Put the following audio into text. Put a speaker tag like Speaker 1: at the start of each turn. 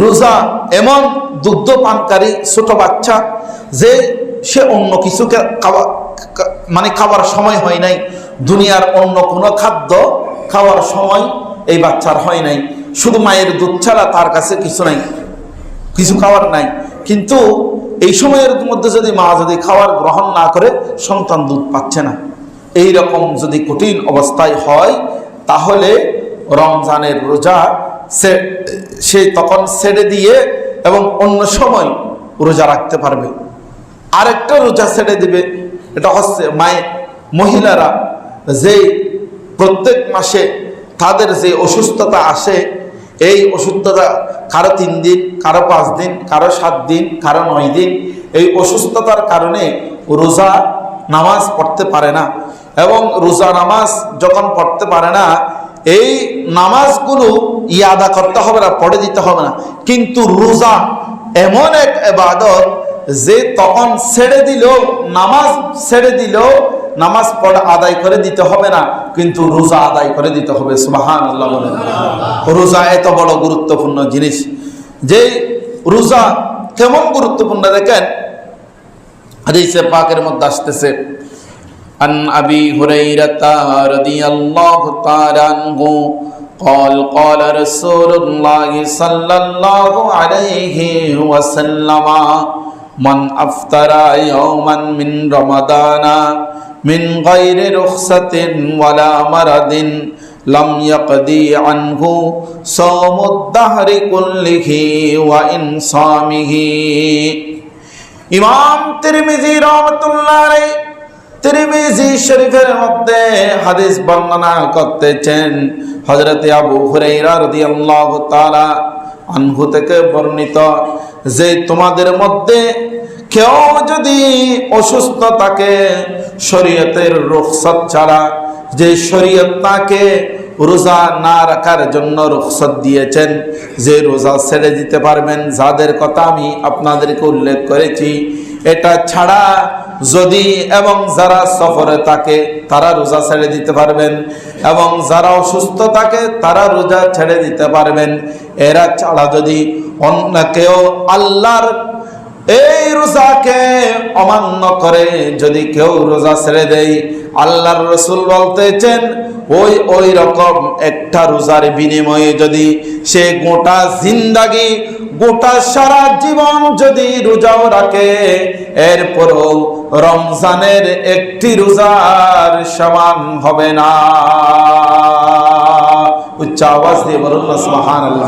Speaker 1: রোজা এমন দুগ্ধ পানকারী ছোট বাচ্চা যে সে অন্য কিছুকে খাবার সময় হয় নাই, দুনিয়ার অন্য কোনো খাদ্য খাওয়ার সময় এই বাচ্চার হয় নাই, শুধু মায়ের দুধ ছাড়া তার কাছে কিছু নাই, কিছু খাওয়ার নাই। কিন্তু এই সময়ের মধ্যে যদি মা যদি খাবার গ্রহণ না করে, সন্তান দুধ পাচ্ছে না, এই রকম যদি কঠিন অবস্থায় হয়, তাহলে রমজানের রোজা সে তখন ছেড়ে দিয়ে এবং অন্য সময় রোজা রাখতে পারবে। আরেকটা রোজা ছেড়ে দিবে, এটা হচ্ছে মহিলারা যে প্রত্যেক মাসে তাদের যে অসুস্থতা আসে, এই অসুস্থতা কারো 3 দিন, কারো 5 দিন, কারো 7 দিন, কারো 9 দিন, এই অসুস্থতার কারণে রোজা নামাজ পড়তে পারে না। এবং রোজা নামাজ যখন পড়তে পারে না, এই নামাজগুলো আদা করতে হবে না, পড়ে দিতে হবে না। কিন্তু রোজা এমন এক ইবাদত যে তখন ছেড়ে দিলেও, নামাজ ছেড়ে দিলেও নামাজ পড়া আদায় করে দিতে হবে না, কিন্তু রোজা আদায় করে দিতে হবে। সুবহানাল্লাহ বলেন। রোজা এত বড় গুরুত্বপূর্ণ জিনিস, যে রোজা কেমন গুরুত্বপূর্ণ দেখেন, হাদিসে পাকের মধ্যে আসতেছে, আন আবি হুরায়রা রাদিয়াল্লাহু তাআলা আনহু قال قال رسول الله صلى الله عليه وسلم من أفطر يوما من رمضان من غير رخصة ولا مرض لم يقضي عنه صوم الدهر كله وإن صامه। ইমাম তিরমিজি রাহমাতুল্লাহ আলাইহি তিরমিজি শরীফের মধ্যে হাদিস বর্ণনা করতেছেন, হযরত আবু হুরায়রা রাদিয়াল্লাহু তাআলা আনহু থেকে বর্ণিত, যে তোমাদের মধ্যে কেউ যদি অসুস্থ থাকে, শরীয়তের রুখসত ছাড়া, যে শরীয়ত তাকে রোজা না রাখার জন্য রুখসত দিয়েছেন, যে রোজা ছেড়ে দিতে পারবেন, যাদের কথা আমি আপনাদেরকে উল্লেখ করেছি, এটা ছাড়া যদি এবং যারা সফরে থাকে তারা রোজা ছেড়ে দিতে পারবেন, এবং যারা অসুস্থ থাকে তারা রোজা ছেড়ে দিতে পারবেন। এরা ছাড়া যদি অন্য কেউ আল্লাহর এই রোজাকে অমান্য করে যদি কেউ রোজা ছেড়ে দেয়, আল্লাহর রাসূল বলতেছেন ওই রকম একটা রোজার বিনিময়ে যদি সে গোটা জিন্দাগি, গোটা সারা জীবন যদি রোজাও রাখে, এরপরও রমজানের একটি রোজার সমান হবে না। উচ্চ আওয়াজ দিয়ে বলুন সুবহানাল্লাহ।